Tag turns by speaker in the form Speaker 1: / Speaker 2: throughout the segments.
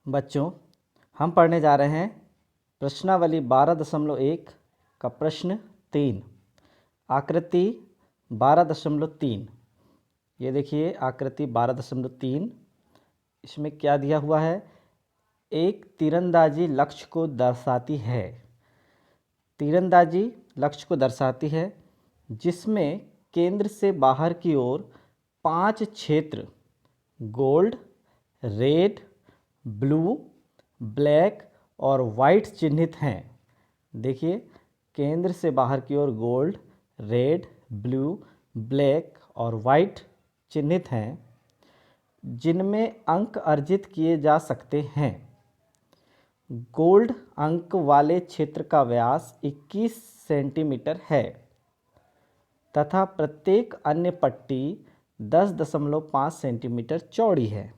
Speaker 1: बच्चों, हम पढ़ने जा रहे हैं प्रश्नावली 12.1 का प्रश्न 3, आकृति 12.3। ये देखिए आकृति 12.3। इसमें क्या दिया हुआ है? एक तीरंदाजी लक्ष्य को दर्शाती है। तीरंदाजी लक्ष्य को दर्शाती है जिसमें केंद्र से बाहर की ओर 5 क्षेत्र गोल्ड, रेड, ब्लू, ब्लैक और वाइट चिन्हित हैं। देखिए, केंद्र से बाहर की ओर गोल्ड, रेड, ब्लू, ब्लैक और वाइट चिन्हित हैं जिनमें अंक अर्जित किए जा सकते हैं। गोल्ड अंक वाले क्षेत्र का व्यास 21 सेंटीमीटर है तथा प्रत्येक अन्य पट्टी 10.5 सेंटीमीटर चौड़ी है।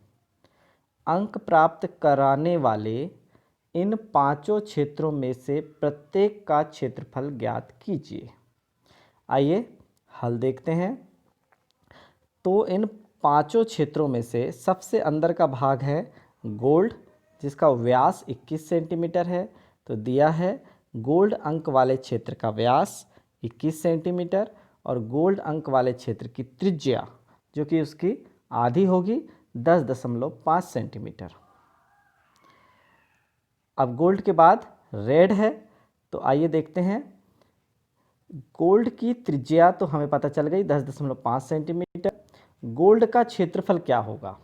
Speaker 1: अंक प्राप्त कराने वाले इन पांचों क्षेत्रों में से प्रत्येक का क्षेत्रफल ज्ञात कीजिए। आइए हल देखते हैं। तो इन पांचों क्षेत्रों में से सबसे अंदर का भाग है गोल्ड, जिसका व्यास 21 सेंटीमीटर है। तो दिया है गोल्ड अंक वाले क्षेत्र का व्यास 21 सेंटीमीटर और गोल्ड अंक वाले क्षेत्र की त्रिज्या जो कि उसकी आधी होगी 10.5 सेंटीमीटर। अब गोल्ड के बाद रेड है, तो आइए देखते हैं। गोल्ड की त्रिज्या तो हमें पता चल गई 10.5 सेंटीमीटर। गोल्ड का क्षेत्रफल क्या होगा?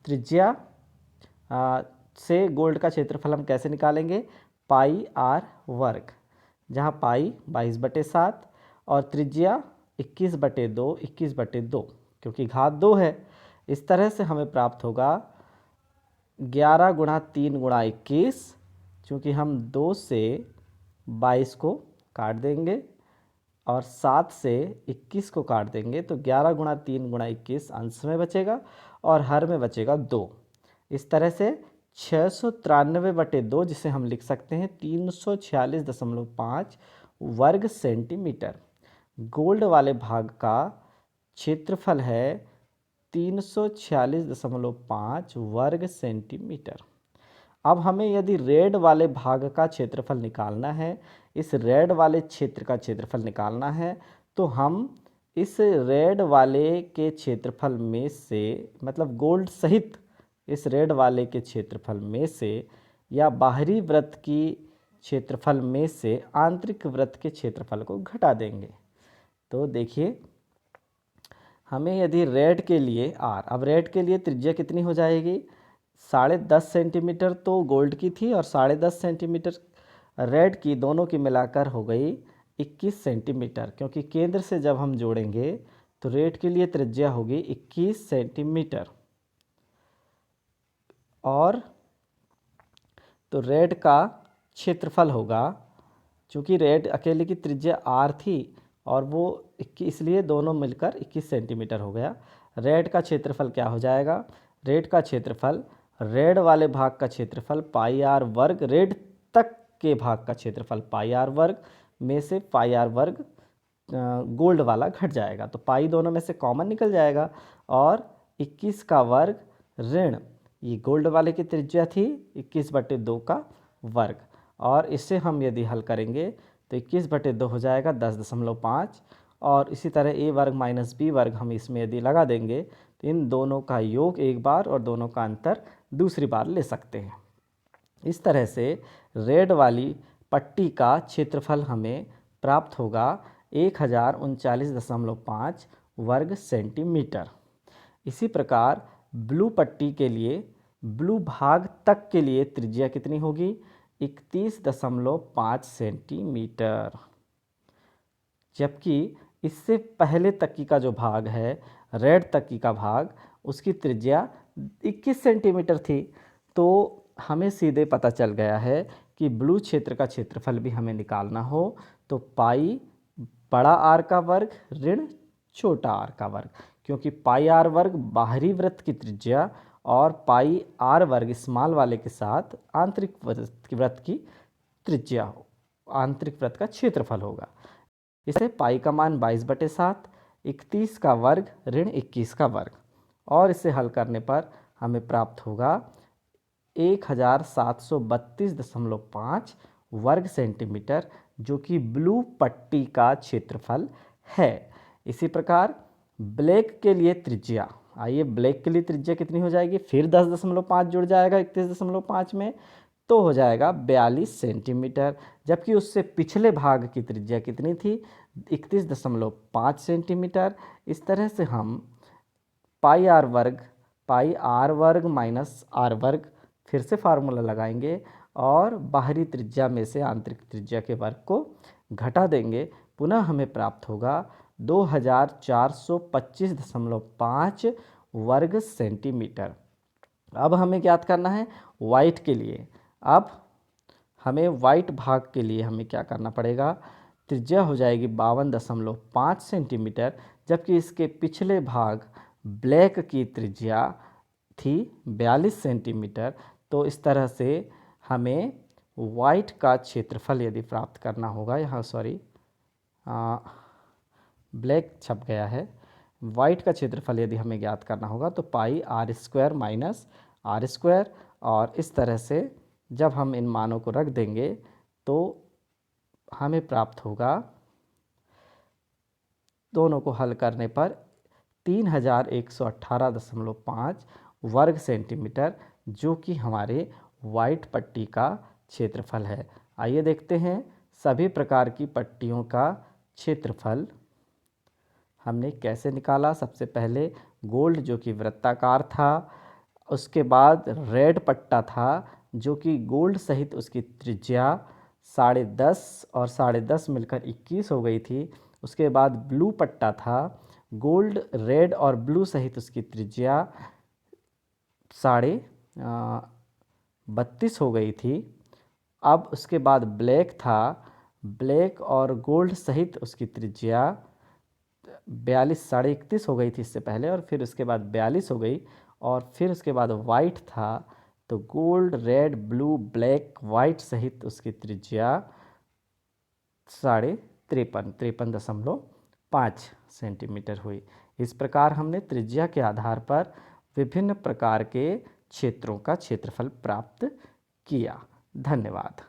Speaker 1: त्रिज्या से गोल्ड का क्षेत्रफल हम कैसे निकालेंगे? पाई आर वर्ग, जहाँ पाई 22/7 और त्रिज्या 21/2, 21/2 क्योंकि घात 2 है। इस तरह से हमें प्राप्त होगा 11 गुणा 3 गुणा 21, चूँकि हम 2 से 22 को काट देंगे और 7 से 21 को काट देंगे तो 11 गुणा 3 गुणा 21 अंश में बचेगा और हर में बचेगा 2। इस तरह से 693/2, जिसे हम लिख सकते हैं 346.5 वर्ग सेंटीमीटर। गोल्ड वाले भाग का क्षेत्रफल है 346.5 वर्ग सेंटीमीटर। अब हमें यदि रेड वाले भाग का क्षेत्रफल निकालना है, इस रेड वाले क्षेत्र का क्षेत्रफल निकालना है, तो हम इस रेड वाले के क्षेत्रफल में से, मतलब गोल्ड सहित इस रेड वाले के क्षेत्रफल में से या बाहरी वृत्त की क्षेत्रफल में से आंतरिक वृत्त के क्षेत्रफल को घटा देंगे। तो देखिए, हमें यदि रेड के लिए आर, अब रेड के लिए त्रिज्या कितनी हो जाएगी? 10.5 सेंटीमीटर तो गोल्ड की थी और 10.5 सेंटीमीटर रेड की, दोनों की मिलाकर हो गई 21 सेंटीमीटर। क्योंकि केंद्र से जब हम जोड़ेंगे तो रेड के लिए त्रिज्या होगी 21 सेंटीमीटर और तो रेड का क्षेत्रफल होगा, चूँकि रेड अकेले की त्रिज्या आर थी और वो 21, इसलिए दोनों मिलकर 21 सेंटीमीटर हो गया। रेड का क्षेत्रफल क्या हो जाएगा? रेड का क्षेत्रफल, रेड वाले भाग का क्षेत्रफल पाई आर वर्ग, रेड तक के भाग का क्षेत्रफल पाई आर वर्ग में से पाई आर वर्ग गोल्ड वाला घट जाएगा, तो पाई दोनों में से कॉमन निकल जाएगा और 21 का वर्ग ऋण, ये गोल्ड वाले की त्रिज्या थी 21/2 का वर्ग, और इससे हम यदि हल करेंगे तो 21/2 हो जाएगा 10.5 और इसी तरह ए वर्ग माइनस बी वर्ग हम इसमें यदि लगा देंगे तो इन दोनों का योग एक बार और दोनों का अंतर दूसरी बार ले सकते हैं। इस तरह से रेड वाली पट्टी का क्षेत्रफल हमें प्राप्त होगा 1039.5 वर्ग सेंटीमीटर। इसी प्रकार ब्लू पट्टी के लिए, ब्लू भाग तक के लिए त्रिज्या कितनी होगी? 31.5 सेंटीमीटर। जबकि इससे पहले तक का जो भाग है, रेड तक का भाग, उसकी त्रिज्या 21 सेंटीमीटर थी। तो हमें सीधे पता चल गया है कि ब्लू क्षेत्र का क्षेत्रफल भी हमें निकालना हो तो पाई बड़ा आर का वर्ग ऋण छोटा आर का वर्ग, क्योंकि पाई आर वर्ग बाहरी वृत्त की त्रिज्या और पाई आर वर्ग स्मॉल वाले के साथ आंतरिक वृत्त की त्रिज्या, आंतरिक वृत्त का क्षेत्रफल होगा। इससे पाई का मान 22/7, 31 का वर्ग ऋण 21 का वर्ग, और इसे हल करने पर हमें प्राप्त होगा 1732.5 वर्ग सेंटीमीटर, जो कि ब्लू पट्टी का क्षेत्रफल है। इसी प्रकार ब्लैक के लिए त्रिज्या, आइए ब्लैक के लिए त्रिज्या कितनी हो जाएगी, फिर 10.5 जुड़ जाएगा 31.5 में, तो हो जाएगा 42 सेंटीमीटर। जबकि उससे पिछले भाग की त्रिज्या कितनी थी, 31.5 सेंटीमीटर। इस तरह से हम पाई आर वर्ग माइनस आर वर्ग, फिर से फार्मूला लगाएंगे और बाहरी त्रिज्या में से आंतरिक त्रिज्या के वर्ग को घटा देंगे, पुनः हमें प्राप्त होगा 2425.5 वर्ग सेंटीमीटर। अब हमें ज्ञात करना है वाइट के लिए। अब हमें वाइट भाग के लिए हमें क्या करना पड़ेगा, त्रिज्या हो जाएगी 52.5 सेंटीमीटर, जबकि इसके पिछले भाग ब्लैक की त्रिज्या थी 42 सेंटीमीटर। तो इस तरह से हमें वाइट का क्षेत्रफल यदि प्राप्त करना होगा, यहाँ सॉरी ब्लैक छप गया है, वाइट का क्षेत्रफल यदि हमें ज्ञात करना होगा तो pi r square minus r square, और इस तरह से जब हम इन मानों को रख देंगे तो हमें प्राप्त होगा, दोनों को हल करने पर 3118.5 वर्ग सेंटीमीटर, जो कि हमारे वाइट पट्टी का क्षेत्रफल है। आइए देखते हैं सभी प्रकार की पट्टियों का क्षेत्रफल हमने कैसे निकाला। सबसे पहले गोल्ड जो कि वृत्ताकार था, उसके बाद रेड पट्टा था जो कि गोल्ड सहित उसकी त्रिज्या 10.5 और 10.5 मिलकर 21 हो गई थी। उसके बाद ब्लू पट्टा था, गोल्ड रेड और ब्लू सहित उसकी त्रिज्या 32.5 हो गई थी। अब उसके बाद ब्लैक था, ब्लैक और गोल्ड सहित उसकी त्रिज्या 42.31 हो गई थी इससे पहले, और फिर उसके बाद 42 हो गई। और फिर उसके बाद वाइट था, तो gold red blue black white सहित उसकी त्रिज्या 53.5 सेंटीमीटर हुई। इस प्रकार हमने त्रिज्या के आधार पर विभिन्न प्रकार के क्षेत्रों का क्षेत्रफल प्राप्त किया। धन्यवाद।